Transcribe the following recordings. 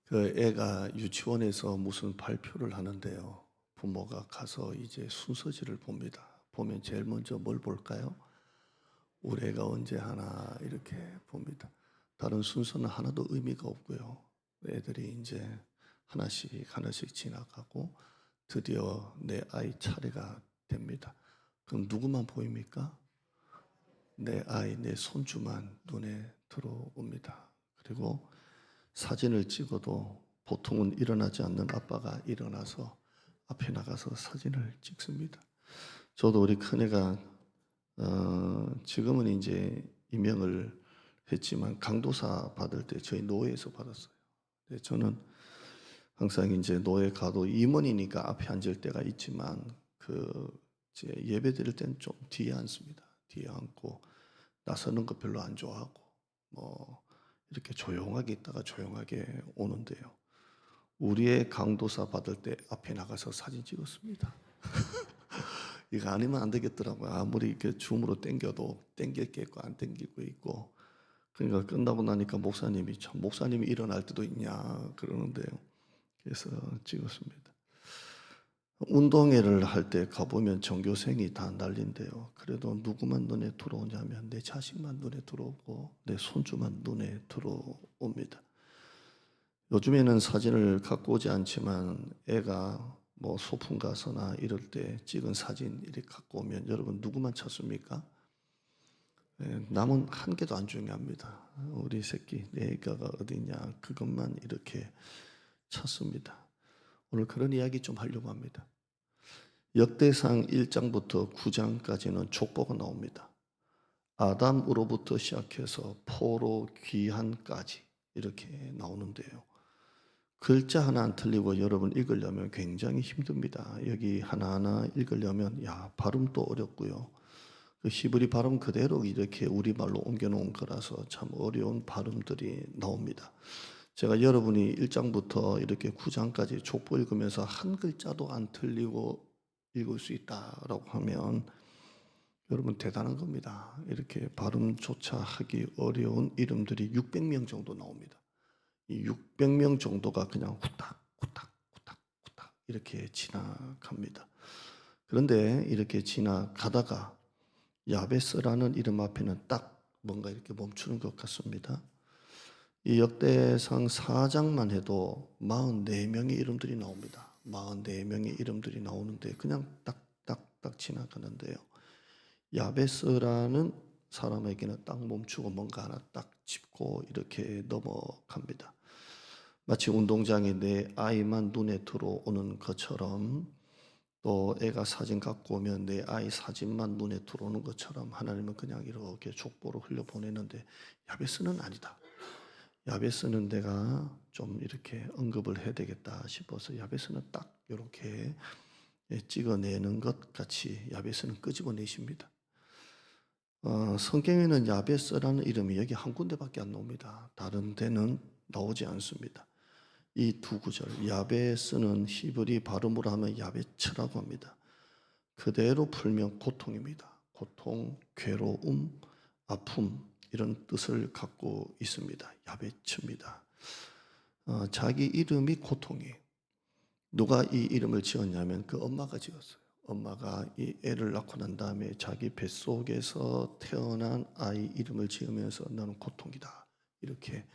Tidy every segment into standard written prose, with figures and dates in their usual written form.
그 애가 유치원에서 무슨 발표를 하는데요. 부모가 가서 이제 순서지를 봅니다. 보면 제일 먼저 뭘 볼까요? 우리 애가 언제 하나 이렇게 봅니다. 다른 순서는 하나도 의미가 없고요. 애들이 이제 하나씩 하나씩 지나가고 드디어 내 아이 차례가 됩니다. 그럼 누구만 보입니까? 내 아이, 내 손주만 눈에 들어옵니다. 그리고 사진을 찍어도 보통은 일어나지 않는 아빠가 일어나서 앞에 나가서 사진을 찍습니다. 저도 우리 큰애가 지금은 이제 임명을 했지만 강도사 받을 때 저희 노회에서 받았어요. 저는 항상 이제 노회 가도 임원이니까 앞에 앉을 때가 있지만 그 이제 예배 드릴 때는 좀 뒤에 앉습니다. 뒤에 앉고 나서는 거 별로 안 좋아하고 뭐 이렇게 조용하게 있다가 조용하게 오는데요. 우리의 강도사 받을 때 앞에 나가서 사진 찍었습니다. 이거 아니면 안 되겠더라고요. 아무리 이렇게 줌으로 당겨도 당길 게 있고 안 당기고 있고. 그러니까 끝나고 나니까 목사님이 참 목사님이 일어날 때도 있냐 그러는데요. 그래서 찍었습니다. 운동회를 할 때 가보면 전교생이 다 난린데요. 그래도 누구만 눈에 들어오냐면 내 자식만 눈에 들어오고 내 손주만 눈에 들어옵니다. 요즘에는 사진을 갖고 오지 않지만 애가 뭐 소풍 가서나 이럴 때 찍은 사진 이렇게 갖고 오면 여러분 누구만 찾습니까? 남은 한 개도 안 중요합니다. 우리 새끼 내 애가가 어디냐 그것만 이렇게 찾습니다. 오늘 그런 이야기 좀 하려고 합니다. 역대상 1장부터 9장까지는 족보가 나옵니다. 아담으로부터 시작해서 포로 귀환까지 이렇게 나오는데요. 글자 하나 안 틀리고 여러분 읽으려면 굉장히 힘듭니다. 여기 하나하나 읽으려면 발음도 어렵고요. 그 히브리 발음 그대로 이렇게 우리말로 옮겨놓은 거라서 참 어려운 발음들이 나옵니다. 제가 여러분이 1장부터 이렇게 9장까지 족보 읽으면서 한 글자도 안 틀리고 읽을 수 있다라고 하면 여러분 대단한 겁니다. 이렇게 발음조차 하기 어려운 이름들이 600명 정도 나옵니다. 이 600명 정도가 그냥 후딱 후딱 후딱 후딱 이렇게 지나갑니다. 그런데 이렇게 지나가다가 야베스라는 이름 앞에는 딱 뭔가 이렇게 멈추는 것 같습니다. 이 역대상 4장만 해도 44명의 이름들이 나옵니다. 44명의 이름들이 나오는데 그냥 딱딱딱 지나가는데요. 야베스라는 사람에게는 딱 멈추고 뭔가 하나 딱 짚고 이렇게 넘어갑니다. 마치 운동장에 내 아이만 눈에 들어오는 것처럼 또 애가 사진 갖고 오면 내 아이 사진만 눈에 들어오는 것처럼 하나님은 그냥 이렇게 족보로 흘려보내는데 야베스는 아니다. 야베스는 내가 좀 이렇게 언급을 해야 되겠다 싶어서 야베스는 딱 이렇게 찍어내는 것 같이 야베스는 끄집어내십니다. 성경에는 야베스라는 이름이 여기 한 군데밖에 안 나옵니다. 다른 데는 나오지 않습니다. 이 두 구절 야베스는 히브리 발음으로 하면 야베츠라고 합니다. 그대로 풀면 고통입니다. 고통, 괴로움, 아픔 이런 뜻을 갖고 있습니다. 야베츠입니다. 자기 이름이 고통이에요. 누가 이 이름을 지었냐면 그 엄마가 지었어요. 엄마가 이 애를 낳고 난 다음에 자기 뱃속에서 태어난 아이 이름을 지으면서 너는 고통이다 이렇게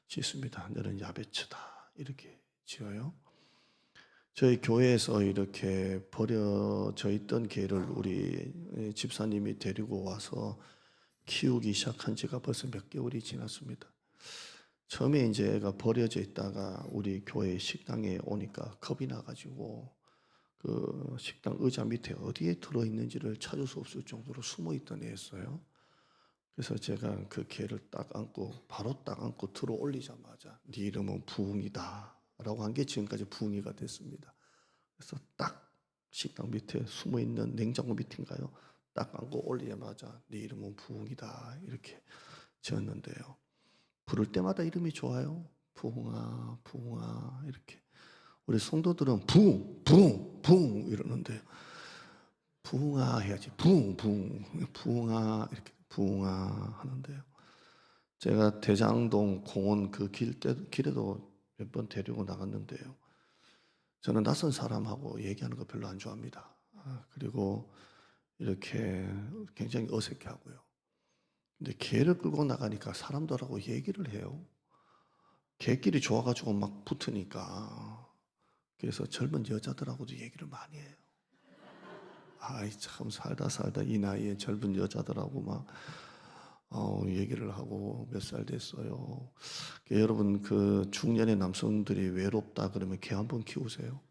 짓습니다. 너는 야베츠다 이렇게 지어요. 저희 교회에서 이렇게 버려져 있던 개를 우리 집사님이 데리고 와서 키우기 시작한 지가 벌써 몇 개월이 지났습니다. 처음에 이제 애가 버려져 있다가 우리 교회 식당에 오니까 겁이 나가지고 그 식당 의자 밑에 어디에 들어있는지를 찾을 수 없을 정도로 숨어있던 애였어요. 그래서 제가 그 개를 딱 안고 바로 딱 안고 들어 올리자마자 네 이름은 부흥이다 라고 한 게 지금까지 부흥이가 됐습니다. 그래서 딱 식당 밑에 숨어있는 냉장고 밑인가요? 딱 안고 올리자마자 네 이름은 부흥이다 이렇게 지었는데요. 부를 때마다 이름이 좋아요. 부흥아 부흥아 이렇게. 우리 성도들은 부흥 부흥 부흥 이러는데 부흥아 해야지. 부흥 부흥 부흥아 이렇게 부흥아 하는데요. 제가 대장동 공원 그 길에도 몇 번 데리고 나갔는데요. 저는 낯선 사람하고 얘기하는 거 별로 안 좋아합니다. 그리고 이렇게 굉장히 어색해하고요. 근데 개를 끌고 나가니까 사람들하고 얘기를 해요. 개끼리 좋아가지고 막 붙으니까. 그래서 젊은 여자들하고도 얘기를 많이 해요. 아이 참 살다 이 나이에 젊은 여자들하고 막 얘기를 하고 몇 살 됐어요. 여러분 그 중년의 남성들이 외롭다 그러면 개 한번 키우세요.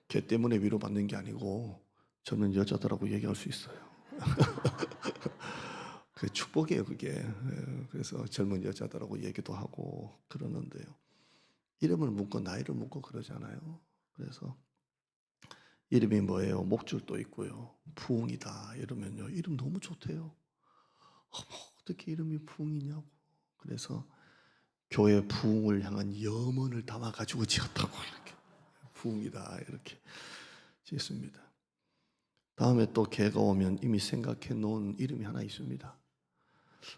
개 때문에 위로받는 게 아니고 저는 여자들하고 얘기할 수 있어요. 그 축복이에요 그게. 그래서 젊은 여자들하고 얘기도 하고 그러는데요. 이름을 묻고 나이를 묻고 그러잖아요. 그래서 이름이 뭐예요? 목줄도 있고요. 부흥이다 이러면요. 이름 너무 좋대요. 어떻게 이름이 부흥이냐고. 그래서 교회 부흥을 향한 염원을 담아가지고 지었다고 이렇게. 부흥이다 이렇게 짓습니다. 다음에 또 개가 오면 이미 생각해 놓은 이름이 하나 있습니다.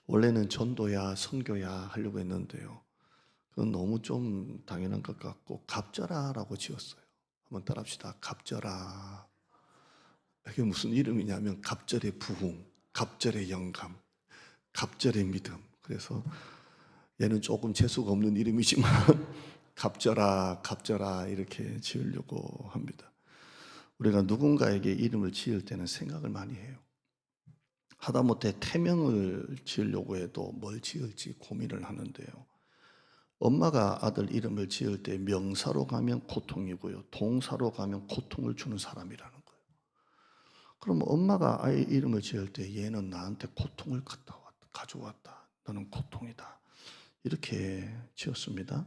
원래는 전도야 선교야 하려고 했는데요. 그건 너무 좀 당연한 것 같고 갑절아라고 지었어요. 한번 따라합시다. 갑절아. 이게 무슨 이름이냐면 갑절의 부흥, 갑절의 영감, 갑절의 믿음. 그래서 얘는 조금 재수가 없는 이름이지만 갑절아 이렇게 지으려고 합니다. 우리가 누군가에게 이름을 지을 때는 생각을 많이 해요. 하다못해 태명을 지으려고 해도 뭘 지을지 고민을 하는데요. 엄마가 아들 이름을 지을 때 명사로 가면 고통이고요. 동사로 가면 고통을 주는 사람이라는 거예요. 그럼 엄마가 아이 이름을 지을 때 얘는 나한테 고통을 가져왔다. 너는 고통이다. 이렇게 지었습니다.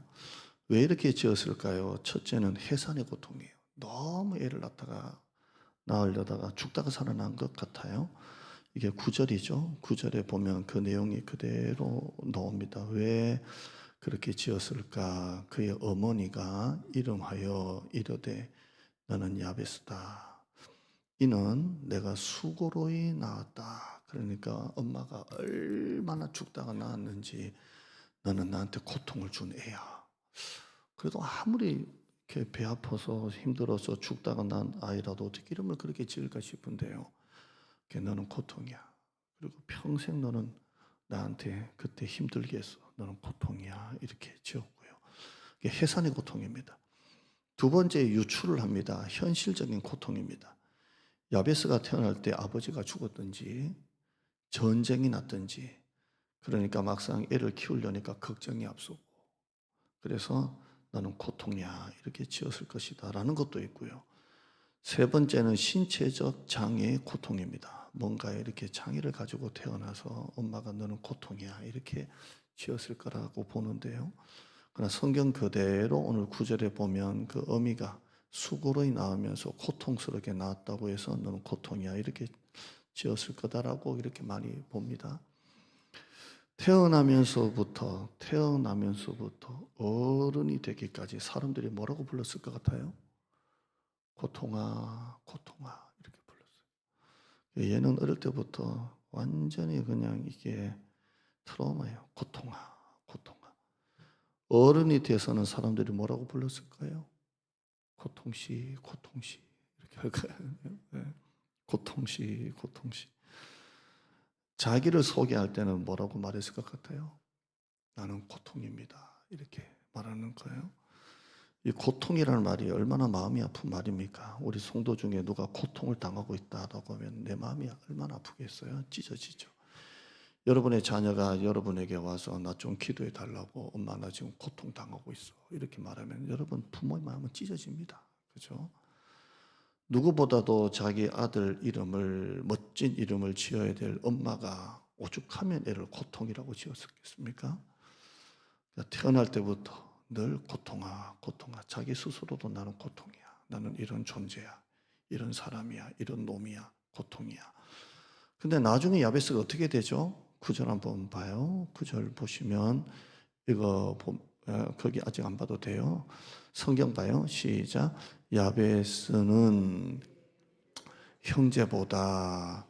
왜 이렇게 지었을까요? 첫째는 해산의 고통이에요. 너무 애를 낳으려다가 죽다가 살아난 것 같아요. 이게 9절이죠. 9절에 보면 그 내용이 그대로 나옵니다. 왜 그렇게 지었을까? 그의 어머니가 이름하여 이르되 너는 야베스다. 이는 내가 수고로이 낳았다. 그러니까 엄마가 얼마나 죽다가 낳았는지 너는 나한테 고통을 준 애야. 그래도 아무리 이렇게 배 아파서 힘들어서 죽다가 난 아이라도 어떻게 이름을 그렇게 지을까 싶은데요. 너는 고통이야. 그리고 평생 너는 나한테 그때 힘들게 했어. 너는 고통이야. 이렇게 지었고요. 이게 해산의 고통입니다. 두 번째 유출을 합니다. 현실적인 고통입니다. 야베스가 태어날 때 아버지가 죽었든지 전쟁이 났든지 그러니까 막상 애를 키우려니까 걱정이 앞서고 그래서 너는 고통이야 이렇게 지었을 것이다 라는 것도 있고요. 세 번째는 신체적 장애의 고통입니다. 뭔가 이렇게 장애를 가지고 태어나서 엄마가 너는 고통이야 이렇게 지었을 거라고 보는데요. 그러나 성경 그대로 오늘 9절에 보면 그 어미가 수고로이 낳으면서 고통스럽게 낳았다고 해서 너는 고통이야 이렇게 지었을 거다라고 이렇게 많이 봅니다. 태어나면서부터 어른이 되기까지 사람들이 뭐라고 불렀을 것 같아요? 고통아, 고통아 이렇게 불렀어요. 얘는 어릴 때부터 완전히 그냥 이게 트라우마예요. 고통아, 고통아. 어른이 돼서는 사람들이 뭐라고 불렀을까요? 고통씨, 고통씨 이렇게 할까요? 네. 고통씨, 고통씨. 자기를 소개할 때는 뭐라고 말했을 것 같아요? 나는 고통입니다. 이렇게 말하는 거예요. 이 고통이라는 말이 얼마나 마음이 아픈 말입니까? 우리 성도 중에 누가 고통을 당하고 있다라고 하면 내 마음이 얼마나 아프겠어요? 찢어지죠. 여러분의 자녀가 여러분에게 와서 나 좀 기도해 달라고 엄마 나 지금 고통 당하고 있어 이렇게 말하면 여러분 부모의 마음은 찢어집니다. 그렇죠? 누구보다도 자기 아들 이름을 멋진 이름을 지어야 될 엄마가 오죽하면 애를 고통이라고 지었겠습니까? 태어날 때부터 늘 고통아 고통아 자기 스스로도 나는 고통이야 나는 이런 존재야 이런 사람이야 이런 놈이야 고통이야. 근데 나중에 야베스가 어떻게 되죠? 9절 한번 봐요. 9절 보시면 이거 거기 아직 안 봐도 돼요. 성경 봐요. 시작. 야베스는 형제보다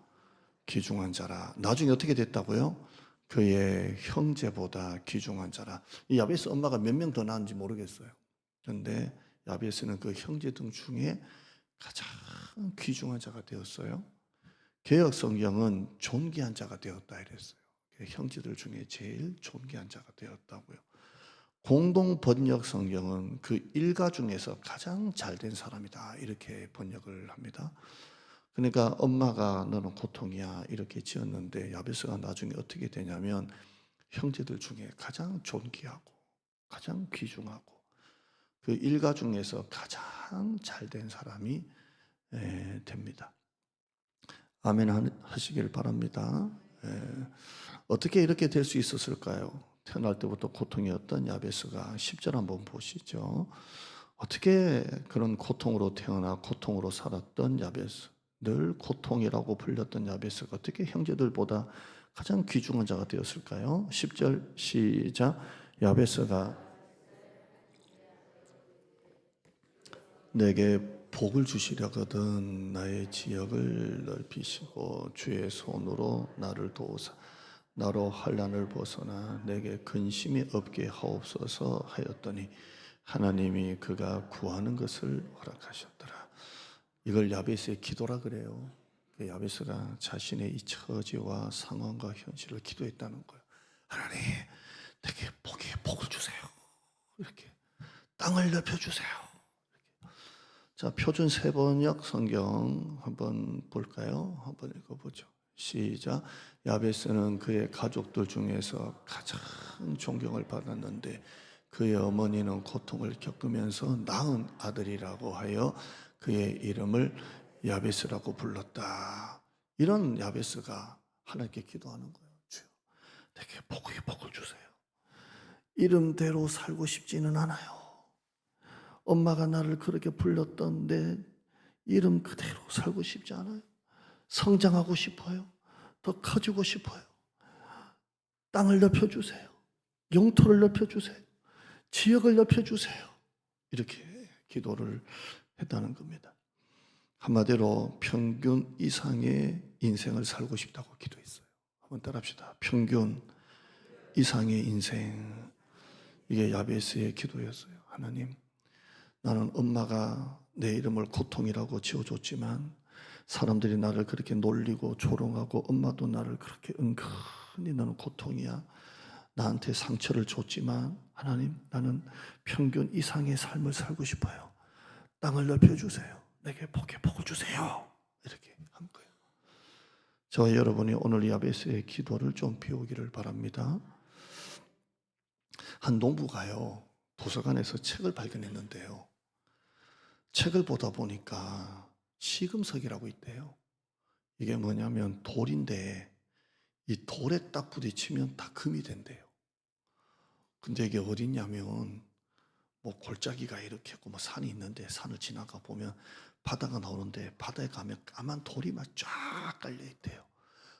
귀중한 자라. 나중에 어떻게 됐다고요? 그의 형제보다 귀중한 자라. 이 야베스 엄마가 몇 명 더 낳았는지 모르겠어요. 그런데 야베스는 그 형제들 중에 가장 귀중한 자가 되었어요. 개역 성경은 존귀한 자가 되었다 이랬어요. 형제들 중에 제일 존귀한 자가 되었다고요. 공동 번역 성경은 그 일가 중에서 가장 잘된 사람이다 이렇게 번역을 합니다. 그러니까 엄마가 너는 고통이야 이렇게 지었는데 야베스가 나중에 어떻게 되냐면 형제들 중에 가장 존귀하고 가장 귀중하고 그 일가 중에서 가장 잘된 사람이 됩니다. 아멘 하시길 바랍니다. 어떻게 이렇게 될 수 있었을까요? 태어날 때부터 고통이었던 야베스가 10절 한번 보시죠. 어떻게 그런 고통으로 태어나 고통으로 살았던 야베스, 늘 고통이라고 불렸던 야베스가 어떻게 형제들보다 가장 귀중한 자가 되었을까요? 10절 시작. 야베스가 내게 복을 주시려거든 나의 지역을 넓히시고 주의 손으로 나를 도우사 나로 환난을 벗어나 내게 근심이 없게 하옵소서 하였더니 하나님이 그가 구하는 것을 허락하셨더라. 이걸 야베스의 기도라 그래요. 야베스가 자신의 이 처지와 상황과 현실을 기도했다는 거예요. 하나님, 내게 복을 주세요. 이렇게 땅을 넓혀주세요. 자, 표준 세번역 성경 한번 볼까요? 한번 읽어보죠. 시작. 야베스는 그의 가족들 중에서 가장 존경을 받았는데 그의 어머니는 고통을 겪으면서 낳은 아들이라고 하여 그의 이름을 야베스라고 불렀다. 이런 야베스가 하나님께 기도하는 거예요. 주여, 내게 복을 주세요. 이름대로 살고 싶지는 않아요. 엄마가 나를 그렇게 불렀던 내 이름 그대로 살고 싶지 않아요. 성장하고 싶어요. 더 커지고 싶어요. 땅을 넓혀주세요. 영토를 넓혀주세요. 지역을 넓혀주세요. 이렇게 기도를 했다는 겁니다. 한마디로 평균 이상의 인생을 살고 싶다고 기도했어요. 한번 따라합시다. 평균 이상의 인생. 이게 야베스의 기도였어요. 하나님, 나는 엄마가 내 이름을 고통이라고 지어줬지만 사람들이 나를 그렇게 놀리고 조롱하고 엄마도 나를 그렇게 은근히 너는 고통이야. 나한테 상처를 줬지만 하나님, 나는 평균 이상의 삶을 살고 싶어요. 땅을 넓혀주세요. 내게 복을 주세요. 이렇게 한 거예요. 저와 여러분이 오늘 야베스의 기도를 좀 배우기를 바랍니다. 한 농부가요, 도서관에서 책을 발견했는데요. 책을 보다 보니까 시금석이라고 있대요. 이게 뭐냐면 돌인데 이 돌에 딱 부딪히면 다 금이 된대요. 근데 이게 어딨냐면 뭐 골짜기가 이렇게 있고 뭐 산이 있는데 산을 지나가 보면 바다가 나오는데 바다에 가면 까만 돌이 막 쫙 깔려 있대요.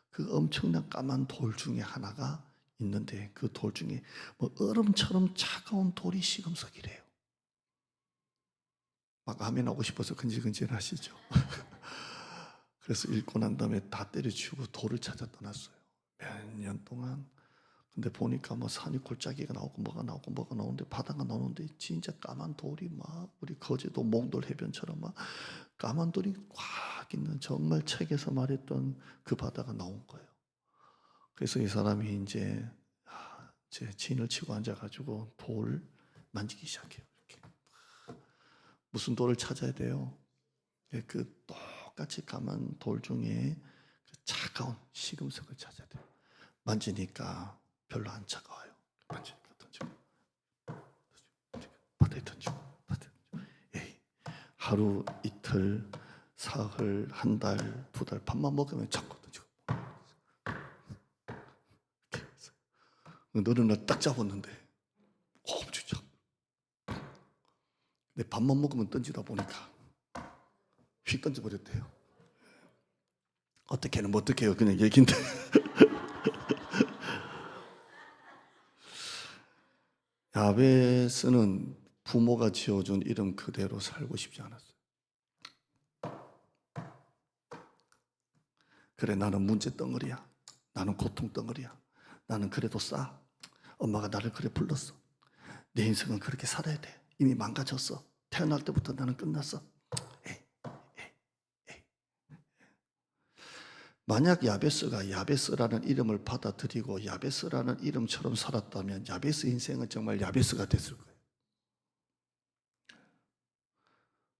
그 엄청난 까만 돌 중에 하나가 있는데 그 돌 중에 뭐 얼음처럼 차가운 돌이 시금석이래요. 막 아멘하고 싶어서 근질근질하시죠. 그래서 읽고 난 다음에 다 때려치우고 돌을 찾아 떠났어요. 몇 년 동안. 근데 보니까 뭐 산이 골짜기가 나오고 뭐가 나오는데 바다가 나오는데 진짜 까만 돌이 막 우리 거제도 몽돌 해변처럼 막 까만 돌이 꽉 있는 정말 책에서 말했던 그 바다가 나온 거예요. 그래서 이 사람이 이제 제 진을 치고 앉아가지고 돌 만지기 시작해요. 이렇게. 무슨 돌을 찾아야 돼요? 그 똑같이 까만 돌 중에 그 차가운 시금석을 찾아야 돼요. 만지니까 별로 안 차가워요. 만지니까 던지고 바다에 던지고 바다에 던지고. 에이, 하루 이틀 사흘 한 달 두 달 밥만 먹으면 자꾸 던지고. 너는 나 딱 잡았는데 엄청 차. 근데 밥만 먹으면 던지다 보니까 휙 던져버렸대요. 어떻게는 뭐 어떡해요. 그냥 얘긴데. 야베스는 부모가 지어준 이름 그대로 살고 싶지 않았어요. 그래, 나는 문제 덩어리야. 나는 고통 덩어리야. 나는 그래도 싸. 엄마가 나를 그래 불렀어. 내 인생은 그렇게 살아야 돼. 이미 망가졌어. 태어날 때부터 나는 끝났어. 에이, 에이, 에이. 만약 야베스가 야베스라는 이름을 받아들이고 야베스라는 이름처럼 살았다면 야베스 인생은 정말 야베스가 됐을 거예요.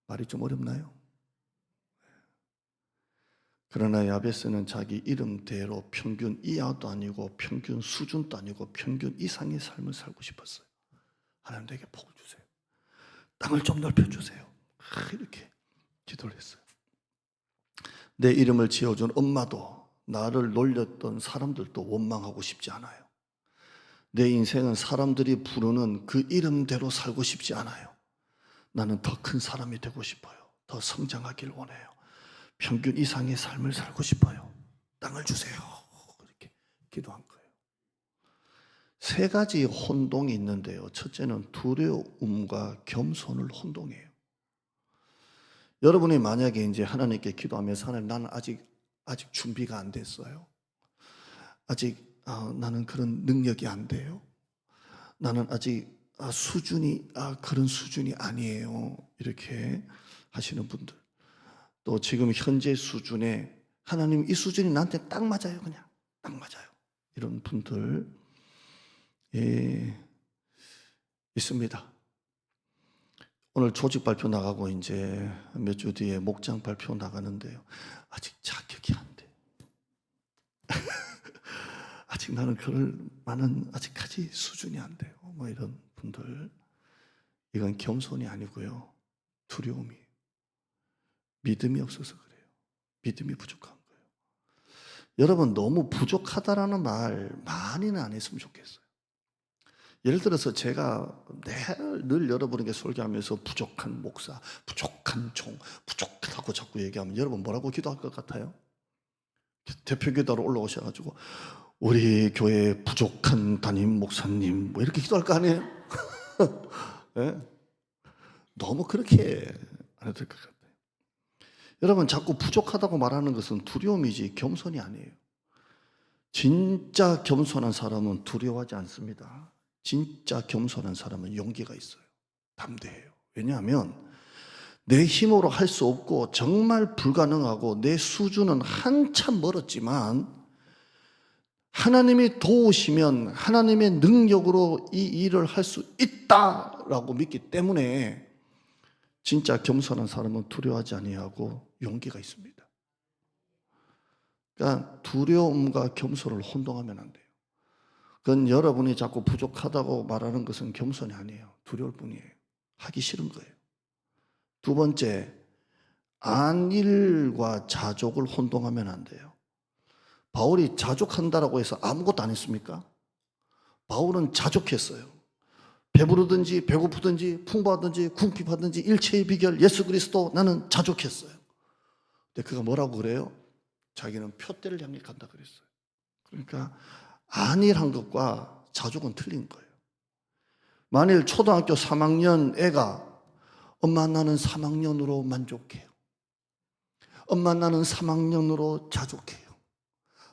말이 좀 어렵나요? 그러나 야베스는 자기 이름대로 평균 이하도 아니고 평균 수준도 아니고 평균 이상의 삶을 살고 싶었어요. 하나님 내게 복을 주세요. 땅을 좀 넓혀주세요. 이렇게 기도를 했어요. 내 이름을 지어준 엄마도 나를 놀렸던 사람들도 원망하고 싶지 않아요. 내 인생은 사람들이 부르는 그 이름대로 살고 싶지 않아요. 나는 더 큰 사람이 되고 싶어요. 더 성장하길 원해요. 평균 이상의 삶을 살고 싶어요. 땅을 주세요. 이렇게 기도한 거예요. 세 가지 혼동이 있는데요. 첫째는 두려움과 겸손을 혼동해요. 여러분이 만약에 이제 하나님께 기도하면서 하나님 나는 아직 준비가 안 됐어요. 아직 나는 그런 능력이 안 돼요. 나는 아직 수준이 그런 수준이 아니에요. 이렇게 하시는 분들. 또 지금 현재 수준에 하나님 이 수준이 나한테 딱 맞아요. 그냥 딱 맞아요. 이런 분들 있습니다. 오늘 조직 발표 나가고 이제 몇 주 뒤에 목장 발표 나가는데요. 아직 자격이 안 돼. 아직 나는 나는 아직까지 수준이 안 돼요. 뭐 이런 분들. 이건 겸손이 아니고요. 두려움이. 믿음이 없어서 그래요. 믿음이 부족한 거예요. 여러분 너무 부족하다라는 말 많이는 안 했으면 좋겠어요. 예를 들어서 제가 늘 여러분에게 설교하면서 부족한 목사, 부족한 종, 부족하다고 자꾸 얘기하면 여러분 뭐라고 기도할 것 같아요? 대표기도로 올라오셔가지고 우리 교회 부족한 담임 목사님 뭐 이렇게 기도할 거 아니에요? 네? 너무 그렇게 안 해도 될 것 같아요. 여러분 자꾸 부족하다고 말하는 것은 두려움이지 겸손이 아니에요. 진짜 겸손한 사람은 두려워하지 않습니다. 진짜 겸손한 사람은 용기가 있어요. 담대해요. 왜냐하면 내 힘으로 할 수 없고 정말 불가능하고 내 수준은 한참 멀었지만 하나님이 도우시면 하나님의 능력으로 이 일을 할 수 있다라고 믿기 때문에 진짜 겸손한 사람은 두려워하지 아니하고 용기가 있습니다. 그러니까 두려움과 겸손을 혼동하면 안 돼요. 그건 여러분이 자꾸 부족하다고 말하는 것은 겸손이 아니에요. 두려울 뿐이에요. 하기 싫은 거예요. 두 번째, 안일과 자족을 혼동하면 안 돼요. 바울이 자족한다라고 해서 아무것도 안 했습니까? 바울은 자족했어요. 배부르든지 배고프든지 풍부하든지 궁핍하든지 일체의 비결 예수 그리스도 나는 자족했어요. 근데 그가 뭐라고 그래요? 자기는 표대를 향해 간다 그랬어요. 그러니까 안일한 것과 자족은 틀린 거예요. 만일 초등학교 3학년 애가 엄마 나는 3학년으로 만족해요. 엄마 나는 3학년으로 자족해요.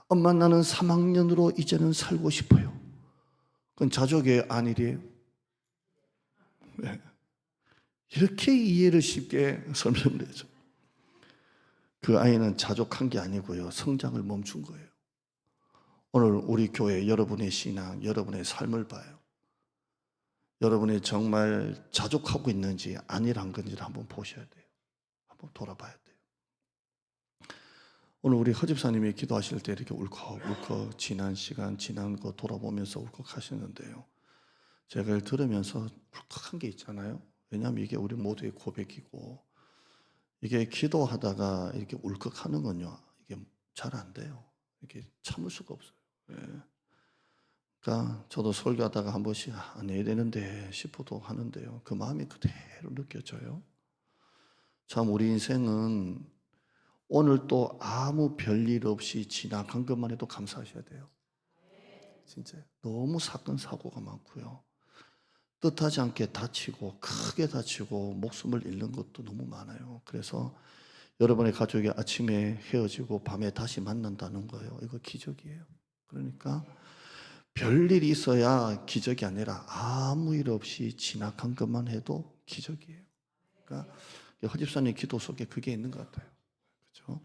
엄마 나는 3학년으로 이제는 살고 싶어요. 그건 자족의 안일이에요. 네. 이렇게 이해를 쉽게 설명되죠. 그 아이는 자족한 게 아니고요. 성장을 멈춘 거예요. 오늘 우리 교회 여러분의 신앙, 여러분의 삶을 봐요. 여러분이 정말 자족하고 있는지 안일한 건지를 한번 보셔야 돼요. 한번 돌아봐야 돼요. 오늘 우리 허집사님이 기도하실 때 이렇게 울컥울컥 지난 시간, 지난 거 돌아보면서 울컥 하시는데요. 제가 이걸 들으면서 울컥한 게 있잖아요. 왜냐하면 이게 우리 모두의 고백이고 이게 기도하다가 이렇게 울컥하는 건요. 이게 잘 안 돼요. 이렇게 참을 수가 없어요. 예. 그러니까 저도 설교하다가 한 번씩 안 해야 되는데 싶어도 하는데요. 그 마음이 그대로 느껴져요. 참 우리 인생은 오늘 또 아무 별일 없이 지나간 것만 해도 감사하셔야 돼요. 진짜 너무 사건 사고가 많고요. 뜻하지 않게 다치고 크게 다치고 목숨을 잃는 것도 너무 많아요. 그래서 여러분의 가족이 아침에 헤어지고 밤에 다시 만난다는 거예요. 이거 기적이에요. 그러니까 별일이 있어야 기적이 아니라 아무 일 없이 지나간 것만 해도 기적이에요. 그러니까 허 집사님 기도 속에 그게 있는 것 같아요. 그렇죠?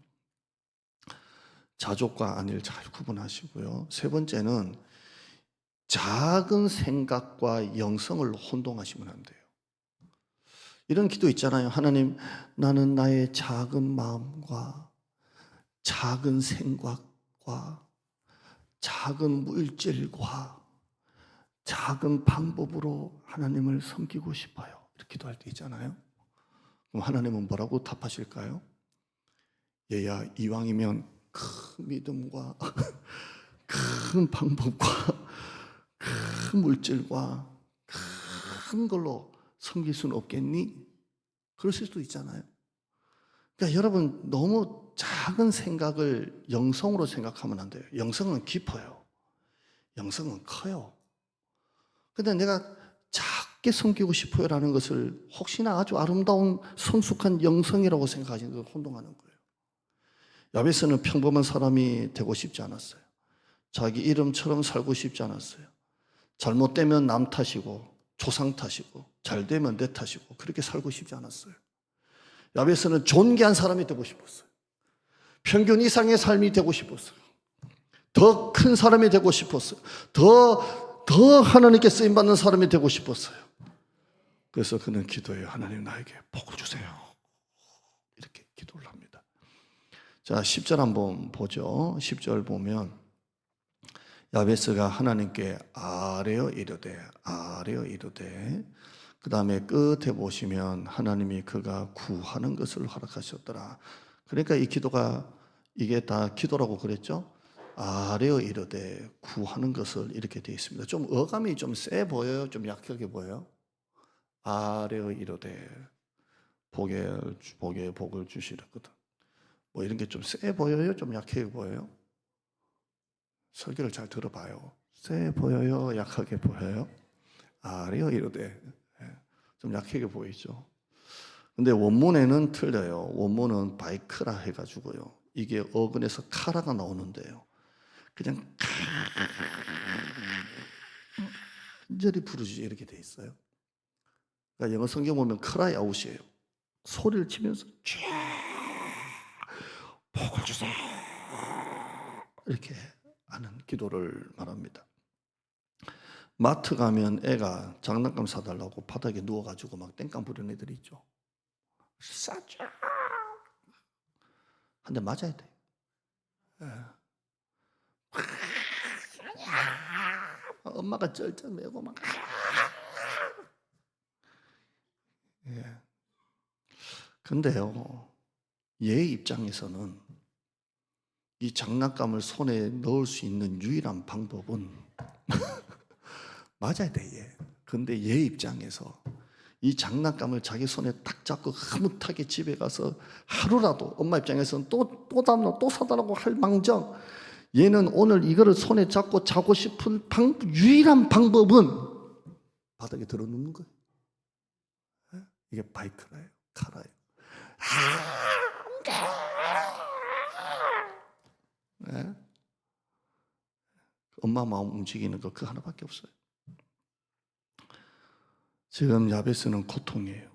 자족과 안일 잘 구분하시고요. 세 번째는 작은 생각과 영성을 혼동하시면 안 돼요. 이런 기도 있잖아요. 하나님, 나는 나의 작은 마음과 작은 생각과 작은 물질과 작은 방법으로 하나님을 섬기고 싶어요. 이렇게 기도할 때 있잖아요. 그럼 하나님은 뭐라고 답하실까요? 얘야, 이왕이면 큰 믿음과 큰 방법과 큰 물질과 큰 걸로 섬길 수는 없겠니? 그러실 수도 있잖아요. 그러니까 여러분, 너무 작은 생각을 영성으로 생각하면 안 돼요. 영성은 깊어요. 영성은 커요. 근데 내가 작게 섬기고 싶어요라는 것을 혹시나 아주 아름다운 성숙한 영성이라고 생각하시는 걸 혼동하는 거예요. 야베스는 평범한 사람이 되고 싶지 않았어요. 자기 이름처럼 살고 싶지 않았어요. 잘못되면 남 탓이고 조상 탓이고 잘되면 내 탓이고 그렇게 살고 싶지 않았어요. 야베스는 존귀한 사람이 되고 싶었어요. 평균 이상의 삶이 되고 싶었어요. 더 큰 사람이 되고 싶었어요. 더 하나님께 쓰임받는 사람이 되고 싶었어요. 그래서 그는 기도해요. 하나님 나에게 복을 주세요. 이렇게 기도를 합니다. 자, 10절 한번 보죠. 10절 보면 야베스가 하나님께 아뢰어 이르되 그 다음에 끝에 보시면 하나님이 그가 구하는 것을 허락하셨더라. 그러니까 이 기도가 이게 다 기도라고 그랬죠. 아뢰어 이르되 구하는 것을 이렇게 되어 있습니다. 좀 어감이 좀 세 보여요? 좀 약하게 보여요? 아뢰어 이르되 복을 주시려거든. 뭐 이런 게 좀 세 보여요? 좀 약해 보여요? 설교를 잘 들어봐요. 세 보여요? 약하게 보여요? 아뢰어 이르되 좀 약하게 보이죠. 근데 원문에는 틀려요. 원문은 바이크라 해가지고요. 이게 어근에서 카라가 나오는데요. 그냥 간절히 부르짖어 이렇게 돼 있어요. 그러니까 영어 성경 보면 크라이 아웃이에요. 소리를 치면서 쫙 복을 주세요. 이렇게 하는 기도를 말합니다. 마트 가면 애가 장난감 사달라고 바닥에 누워가지고 막 땡깡 부리는 애들이 있죠. 싸죠. 한 대 맞아야 돼. 엄마가 쩔쩔매고 막. 예. 근데요, 얘 입장에서는 이 장난감을 손에 넣을 수 있는 유일한 방법은 맞아야 돼, 얘. 근데 얘 입장에서 이 장난감을 자기 손에 딱 잡고 흐뭇하게 집에 가서 하루라도 엄마 입장에서는 또 다음날 또 사달라고 할 망정 얘는 오늘 이거를 손에 잡고 자고 싶은 유일한 방법은 바닥에 들어눕는 거예요. 이게 바이크라예요. 카라예요. 네? 엄마 마음 움직이는 거 그 하나밖에 없어요. 지금 야베스는 고통이에요.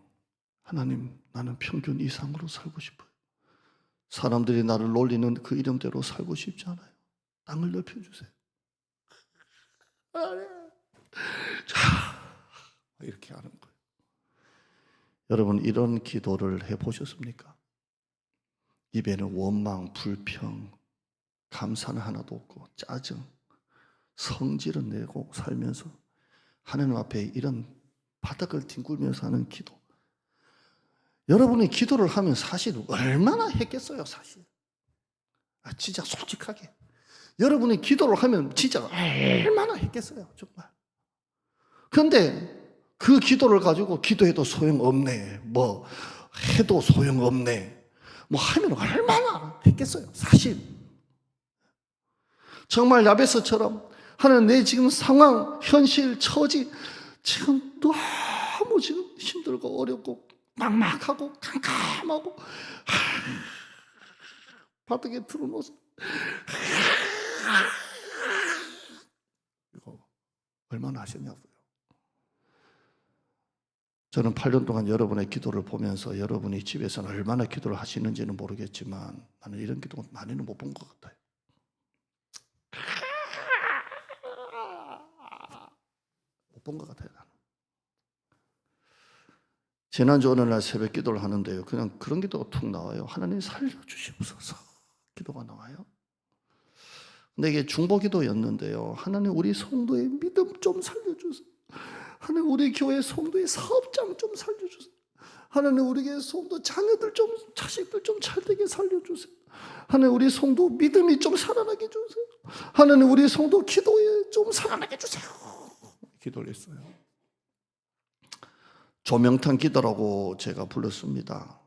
하나님, 나는 평균 이상으로 살고 싶어요. 사람들이 나를 놀리는 그 이름대로 살고 싶지 않아요. 땅을 넓혀주세요. 이렇게 하는 거예요. 여러분, 이런 기도를 해보셨습니까? 입에는 원망, 불평, 감사는 하나도 없고 짜증, 성질은 내고 살면서 하나님 앞에 이런 바닥을 뒹굴면서 하는 기도. 여러분이 기도를 하면 사실 얼마나 했겠어요, 사실. 진짜 솔직하게. 여러분이 기도를 하면 진짜 얼마나 했겠어요, 정말. 그런데 그 기도를 가지고 기도해도 소용없네, 뭐 해도 소용없네, 뭐 하면 얼마나 했겠어요, 사실. 정말 야베스처럼 하나님 내 지금 상황, 현실, 처지 지금 너무 지금 힘들고 어렵고 막막하고 캄캄하고 바닥에 들어놓아서 이거 얼마나 하셨냐고요. 저는 8년 동안 여러분의 기도를 보면서 여러분이 집에서는 얼마나 기도를 하시는지는 모르겠지만 나는 이런 기도 많이는 못 본 것 같아요. 못 본 것 같아요, 나는. 지난주 어느 날 새벽 기도를 하는데요. 그냥 그런 기도가 툭 나와요. 하나님 살려주시옵소서. 기도가 나와요. 근데 이게 중보 기도였는데요. 하나님 우리 성도의 믿음 좀 살려주세요. 하나님 우리 교회 성도의 사업장 좀 살려주세요. 하나님 우리 교회 성도 자녀들 좀 자식들 좀 잘되게 살려주세요. 하나님 우리 성도 믿음이 좀 살아나게 해주세요. 하나님 우리 성도 기도에 좀 살아나게 해주세요. 기도를 했어요. 조명탄 기도라고 제가 불렀습니다.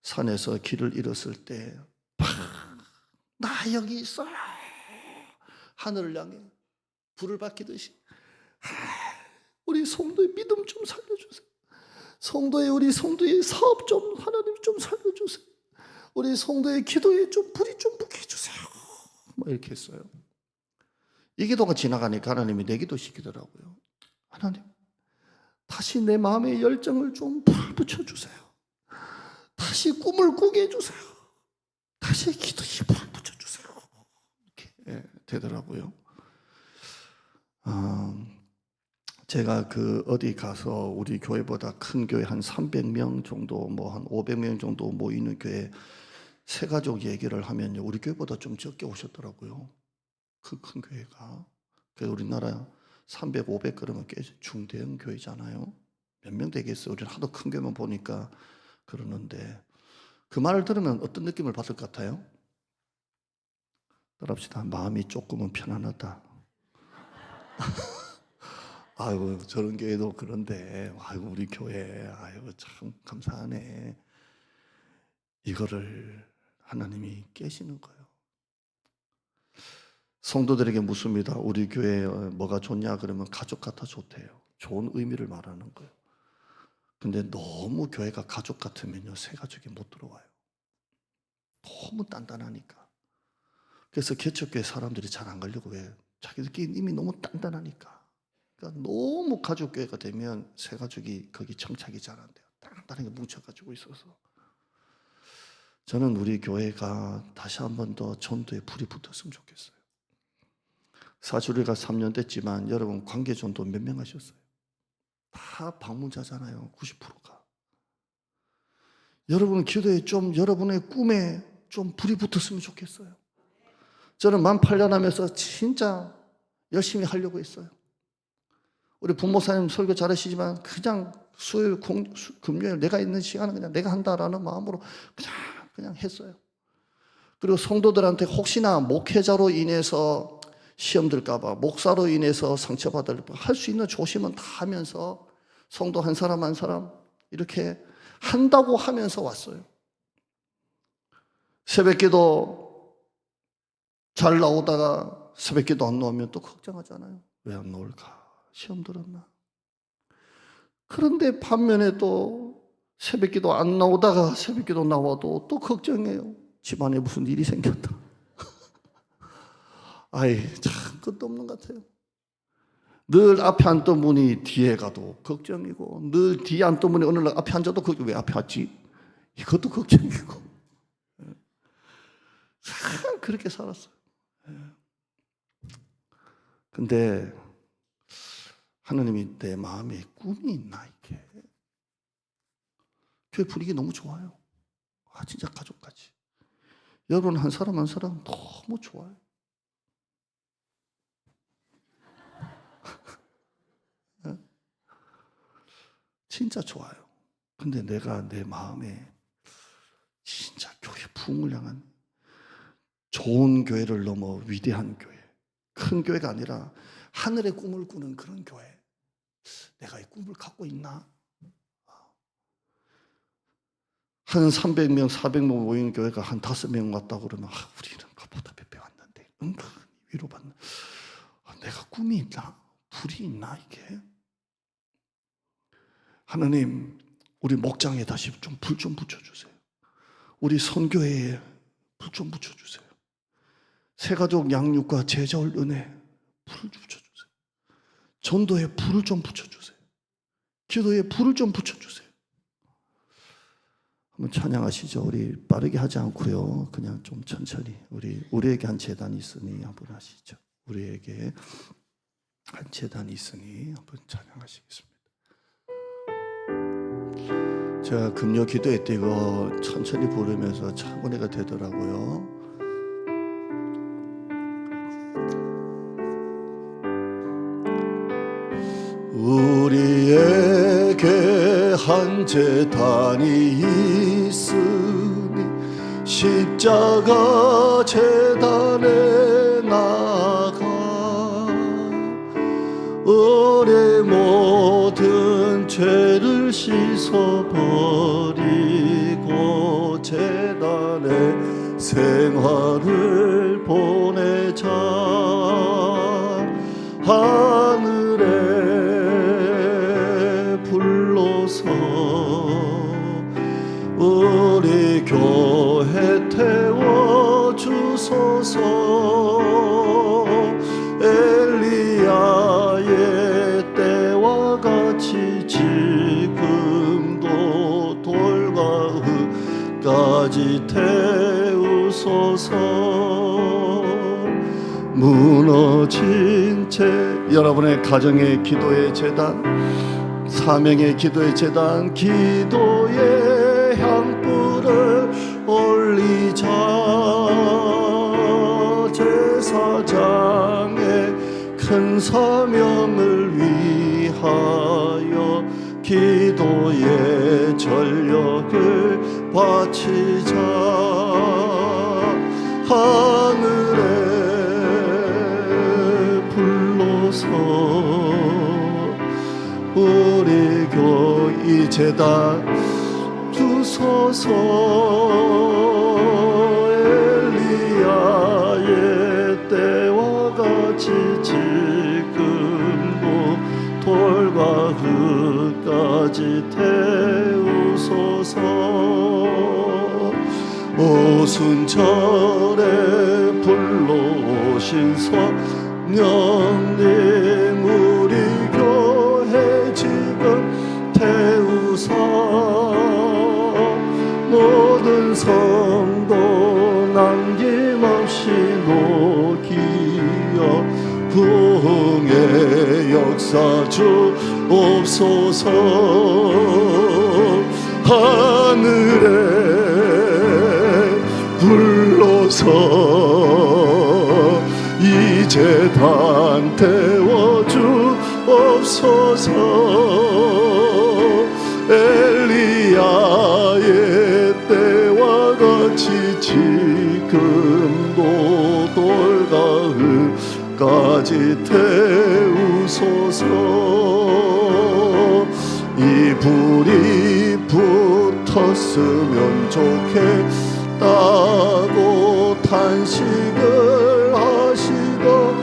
산에서 길을 잃었을 때 나 여기 있어. 하늘을 향해 불을 밝히듯이 우리 성도의 믿음 좀 살려주세요. 우리 성도의 사업 좀 하나님 좀 살려주세요. 우리 성도의 기도에 좀 불이 좀 붙게 해주세요. 뭐 이렇게 했어요. 이 기도가 지나가니까 하나님이 내 기도 시키더라고요. 하나님 다시 내 마음의 열정을 좀 불 붙여주세요. 다시 꿈을 꾸게 해주세요. 다시 기도에 불 붙여주세요. 이렇게 되더라고요. 제가 어디 가서 우리 교회보다 큰 교회 한 300명 정도, 한 500명 정도 모이는 교회 세 가족 얘기를 하면요, 우리 교회보다 좀 적게 오셨더라고요. 그 큰 교회가. 그래서 우리나라 300, 500 그러면 꽤 중대형 교회잖아요. 몇 명 되겠어요? 우리는 하도 큰 교회만 보니까 그러는데 그 말을 들으면 어떤 느낌을 받을 것 같아요? 따라합시다. 마음이 조금은 편안하다. 아이고 저런 교회도 그런데 아이고 우리 교회 아이고 참 감사하네. 이거를 하나님이 깨시는 거예요. 성도들에게 묻습니다. 우리 교회 뭐가 좋냐 그러면 가족 같아 좋대요. 좋은 의미를 말하는 거예요. 근데 너무 교회가 가족 같으면요 새 가족이 못 들어와요. 너무 단단하니까. 그래서 개척교회 사람들이 잘 안 가려고 해요. 자기들끼리 이미 너무 단단하니까. 그러니까 너무 가족교회가 되면 새 가족이 거기 정착이 잘 안 돼요. 단단하게 뭉쳐가지고 있어서. 저는 우리 교회가 다시 한 번 더 전도에 불이 붙었으면 좋겠어요. 사주리가 3년 됐지만 여러분 관계 전도 몇 명 하셨어요? 다 방문자잖아요. 90%가. 여러분 기도에 좀 여러분의 꿈에 좀 불이 붙었으면 좋겠어요. 저는 만 8년 하면서 진짜 열심히 하려고 했어요. 우리 부모사님 설교 잘하시지만 그냥 수요일, 금요일 내가 있는 시간은 그냥 내가 한다라는 마음으로 그냥 했어요. 그리고 성도들한테 혹시나 목회자로 인해서 시험 들까봐, 목사로 인해서 상처받을까 할 수 있는 조심은 다 하면서 성도 한 사람 한 사람 이렇게 한다고 하면서 왔어요. 새벽기도 잘 나오다가 새벽기도 안 나오면 또 걱정하잖아요. 왜 안 나올까? 시험 들었나? 그런데 반면에 또 새벽기도 안 나오다가 새벽기도 나와도 또 걱정해요. 집안에 무슨 일이 생겼다. 아이 참 끝도 없는 것 같아요. 늘 앞에 앉던 분이 뒤에 가도 걱정이고 늘 뒤에 앉던 분이 어느 날 앞에 앉아도 왜 앞에 앉지? 이것도 걱정이고 참 그렇게 살았어요. 근데 하나님이 내 마음에 꿈이 있나 이게 교회 분위기 너무 좋아요. 진짜 가족같이. 여러분 한 사람 한 사람 너무 좋아요. 진짜 좋아요. 근데 내가 내 마음에 진짜 교회 부흥을 향한 좋은 교회를 넘어 위대한 교회, 큰 교회가 아니라 하늘의 꿈을 꾸는 그런 교회, 내가 이 꿈을 갖고 있나? 한 300명, 400명 모이는 교회가 한 5명 왔다고 그러면 우리는 그보다 몇 배 왔는데 은근히 위로받는 내가 꿈이 있나? 불이 있나 이게? 하나님 우리 목장에 다시 좀 불 좀 붙여주세요. 우리 선교회에 불 좀 붙여주세요. 새가족 양육과 제자올 은혜 불 좀 붙여주세요. 전도에 불을 좀 붙여주세요. 기도에 불을 좀 붙여주세요. 한번 찬양하시죠. 우리 빠르게 하지 않고요. 그냥 좀 천천히. 우리에게 한 재단이 있으니 한번 하시죠. 우리에게 한 재단이 있으니 한번 찬양하시겠습니다. 제가 금요 기도회 때 이거 천천히 부르면서 참 은혜가 되더라고요. 우리에게 한 재단이 있으니 십자가 재단에 나가 우리 모든 죄를 씻어버리고 재단에 생활을 보내자. 하늘에 불러서 우리 교회 태워주소서. 엘리야의 때와 같이 지금도 돌과 흙까지 태우소서. 무너진 채 여러분의 가정의 기도의 재단, 사명의 기도의 재단, 기도의 향불을 올리자. 제사장의 큰 사명을 위하여 기도의 전력을 바치자. 하늘에 불러서 우리 교회 재단 주소서. 엘리야의 때와 같이 지금도 돌과 흙까지 태우소서. 오순절에 불러오신 성령님 우리 교회 지금 태우사. 모든 성도 남김없이 녹이어 부흥의 역사 주옵소서. 하늘에 불러서 이 재단 태워주옵소서. 엘리야의 때와 같이 지금도 돌과 흙까지 태우소서. 이 불이 붙었으면 좋겠다고 탄식을 하시고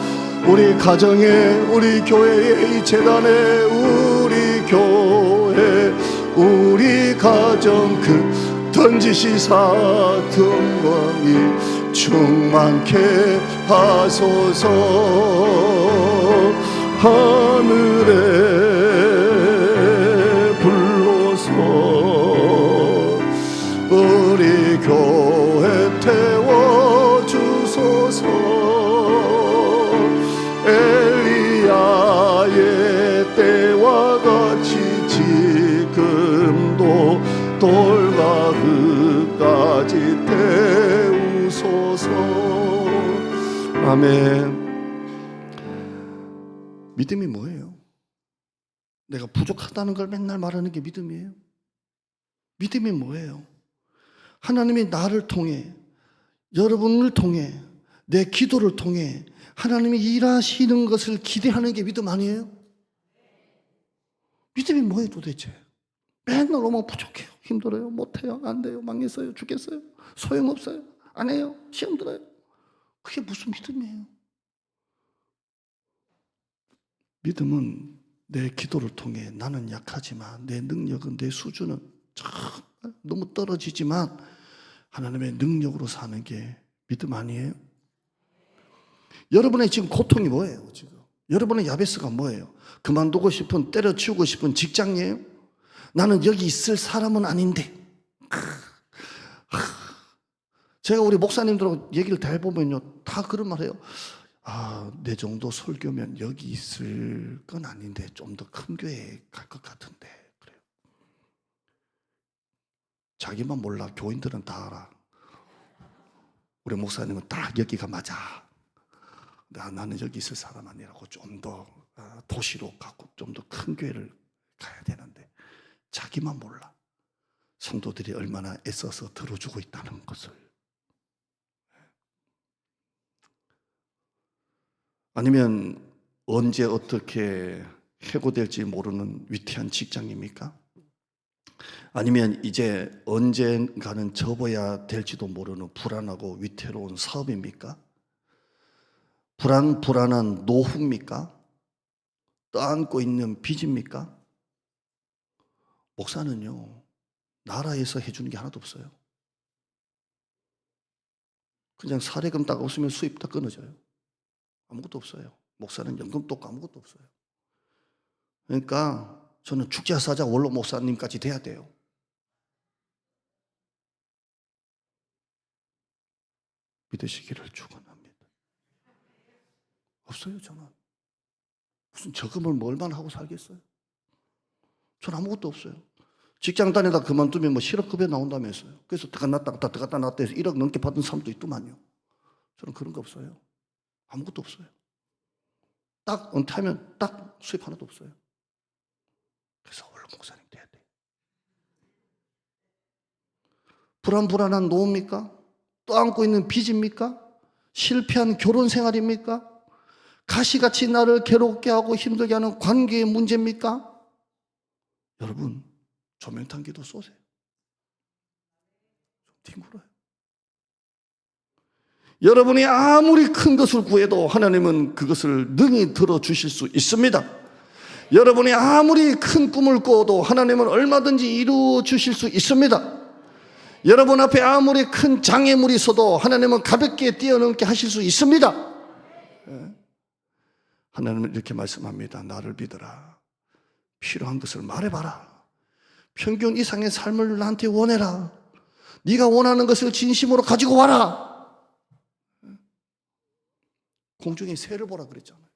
우리 가정에 우리 교회에 이 재단에 우리 교회 우리 가정 그 던지시사 등왕이 충만케 하소서. 하늘에 불러서 우리 교회 태워주소서. 엘리야의 때와 같이 지금도 돌과 흙까지 태우소서. 아멘. 믿음이 뭐예요? 내가 부족하다는 걸 맨날 말하는 게 믿음이에요? 믿음이 뭐예요? 하나님이 나를 통해, 여러분을 통해, 내 기도를 통해 하나님이 일하시는 것을 기대하는 게 믿음 아니에요? 믿음이 뭐예요 도대체? 맨날 너무 부족해요, 힘들어요, 못해요, 안 돼요, 망했어요, 죽겠어요, 소용없어요, 안 해요, 시험 들어요. 그게 무슨 믿음이에요? 믿음은 내 기도를 통해 나는 약하지만 내 능력은 내 수준은 정말 너무 떨어지지만 하나님의 능력으로 사는 게 믿음 아니에요? 여러분의 지금 고통이 뭐예요? 지금 여러분의 야베스가 뭐예요? 그만두고 싶은, 때려치우고 싶은 직장이에요? 나는 여기 있을 사람은 아닌데. 제가 우리 목사님들하고 얘기를 다 해보면요, 다 그런 말 해요. 내 정도 설교면 여기 있을 건 아닌데 좀 더 큰 교회에 갈 것 같은데. 그래요. 자기만 몰라. 교인들은 다 알아. 우리 목사님은 딱 여기가 맞아. 나는 여기 있을 사람 아니라고 좀 더 도시로 가고 좀 더 큰 교회를 가야 되는데 자기만 몰라. 성도들이 얼마나 애써서 들어주고 있다는 것을. 아니면 언제 어떻게 해고될지 모르는 위태한 직장입니까? 아니면 이제 언젠가는 접어야 될지도 모르는 불안하고 위태로운 사업입니까? 불안한 노후입니까? 떠안고 있는 빚입니까? 목사는요, 나라에서 해주는 게 하나도 없어요. 그냥 사례금 딱 없으면 수입 다 끊어져요. 아무것도 없어요. 목사는 연금도 없고 아무것도 없어요. 그러니까 저는 축제하 사자 원로 목사님까지 돼야 돼요. 믿으시기를 축원합니다. 없어요. 저는 무슨 저금을 뭐 얼마나 하고 살겠어요? 저는 아무것도 없어요. 직장 다니다 그만두면 뭐 실업급여 나온다면서요. 그래서 들어갔다 나왔다 해서 1억 넘게 받은 사람도 있더만요. 저는 그런 거 없어요. 아무것도 없어요. 딱 은퇴하면 딱 수입 하나도 없어요. 그래서 원로 목사님 돼야 돼요. 불안한 노후입니까? 떠안고 있는 빚입니까? 실패한 결혼 생활입니까? 가시같이 나를 괴롭게 하고 힘들게 하는 관계의 문제입니까? 여러분, 조명탄기도 쏘세요. 좀 뒹굴어요. 여러분이 아무리 큰 것을 구해도 하나님은 그것을 능히 들어주실 수 있습니다. 여러분이 아무리 큰 꿈을 꿔도 하나님은 얼마든지 이루어 주실 수 있습니다. 여러분 앞에 아무리 큰 장애물이 있어도 하나님은 가볍게 뛰어넘게 하실 수 있습니다. 하나님은 이렇게 말씀합니다. 나를 믿어라. 필요한 것을 말해봐라. 평균 이상의 삶을 나한테 원해라. 네가 원하는 것을 진심으로 가지고 와라. 공중의 새를 보라 그랬잖아요.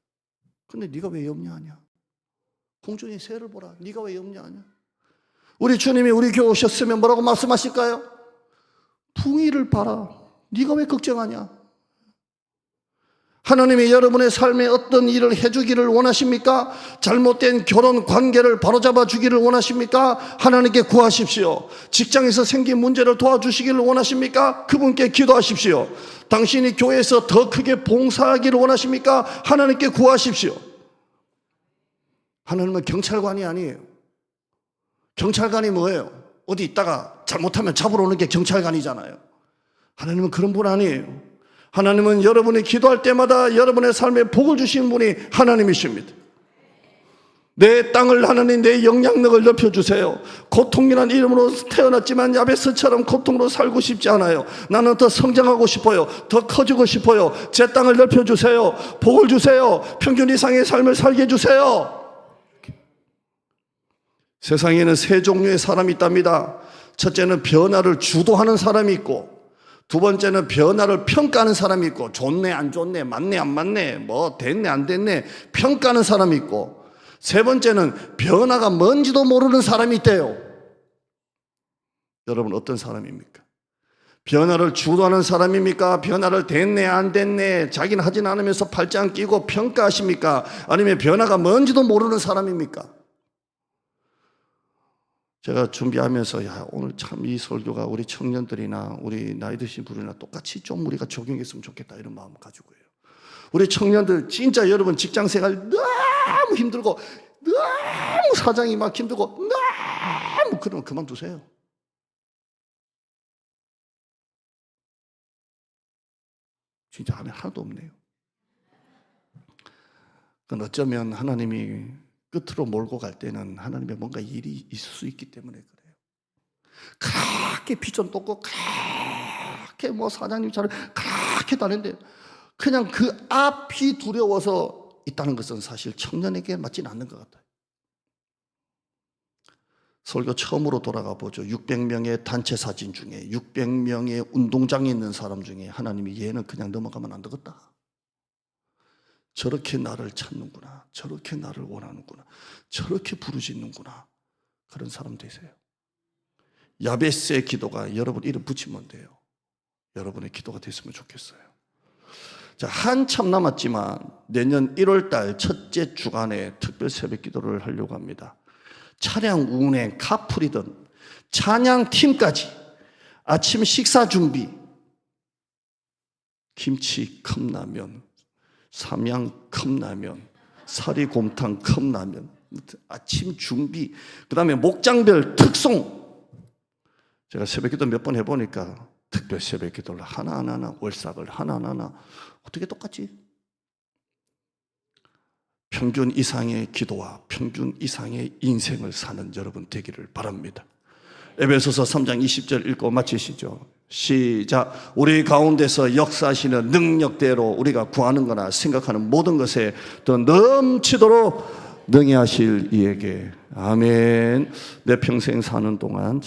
근데 네가 왜 염려하냐? 공중의 새를 보라. 네가 왜 염려하냐? 우리 주님이 우리 교회 오셨으면 뭐라고 말씀하실까요? 붕이를 봐라. 네가 왜 걱정하냐? 하나님이 여러분의 삶에 어떤 일을 해주기를 원하십니까? 잘못된 결혼 관계를 바로잡아 주기를 원하십니까? 하나님께 구하십시오. 직장에서 생긴 문제를 도와주시기를 원하십니까? 그분께 기도하십시오. 당신이 교회에서 더 크게 봉사하기를 원하십니까? 하나님께 구하십시오. 하나님은 경찰관이 아니에요. 경찰관이 뭐예요? 어디 있다가 잘못하면 잡으러 오는 게 경찰관이잖아요. 하나님은 그런 분 아니에요. 하나님은 여러분이 기도할 때마다 여러분의 삶에 복을 주시는 분이 하나님이십니다. 내 땅을 하나님 내 영향력을 높여주세요. 고통이라는 이름으로 태어났지만 야베스처럼 고통으로 살고 싶지 않아요. 나는 더 성장하고 싶어요. 더 커지고 싶어요. 제 땅을 높여주세요. 복을 주세요. 평균 이상의 삶을 살게 해주세요. 세상에는 세 종류의 사람이 있답니다. 첫째는 변화를 주도하는 사람이 있고, 두 번째는 변화를 평가하는 사람이 있고, 좋네 안 좋네, 맞네 안 맞네, 뭐 됐네 안 됐네 평가하는 사람이 있고, 세 번째는 변화가 뭔지도 모르는 사람이 있대요. 여러분 어떤 사람입니까? 변화를 주도하는 사람입니까? 변화를 됐네 안 됐네 자기는 하진 않으면서 팔짱 끼고 평가하십니까? 아니면 변화가 뭔지도 모르는 사람입니까? 제가 준비하면서 오늘 참 이 설교가 우리 청년들이나 우리 나이 드신 분이나 똑같이 좀 우리가 적용했으면 좋겠다 이런 마음 가지고 해요. 우리 청년들 진짜 여러분 직장생활 너무 힘들고 너무 사장이 막 힘들고 너무 그러면 그만두세요. 진짜 하면 하나도 없네요. 그건 어쩌면 하나님이 끝으로 몰고 갈 때는 하나님의 뭔가 일이 있을 수 있기 때문에 그래요. 그렇게 비전 떴고 그렇게 뭐 사장님처럼 그렇게 다른데 그냥 그 앞이 두려워서 있다는 것은 사실 청년에게 맞지는 않는 것 같아요. 설교 처음으로 돌아가 보죠. 600명의 단체 사진 중에 600명의 운동장에 있는 사람 중에 하나님이 얘는 그냥 넘어가면 안 되겠다. 저렇게 나를 찾는구나. 저렇게 나를 원하는구나. 저렇게 부르짖는구나. 그런 사람 되세요. 야베스의 기도가 여러분 이름 붙이면 돼요. 여러분의 기도가 됐으면 좋겠어요. 자, 한참 남았지만 내년 1월 달 첫째 주간에 특별 새벽 기도를 하려고 합니다. 차량 운행, 카풀이든 찬양팀까지 아침 식사 준비, 김치 컵라면, 삼양 컵라면, 사리곰탕 컵라면, 아침 준비, 그 다음에 목장별 특송. 제가 새벽기도 몇 번 해보니까 특별 새벽기도를 하나하나, 월삭을 하나하나 어떻게 똑같지? 평균 이상의 기도와 평균 이상의 인생을 사는 여러분 되기를 바랍니다. 에베소서 3장 20절 읽고 마치시죠. 시작. 우리 가운데서 역사하시는 능력대로 우리가 구하는 거나 생각하는 모든 것에 더 넘치도록 능히 하실 이에게 아멘. 내 평생 사는 동안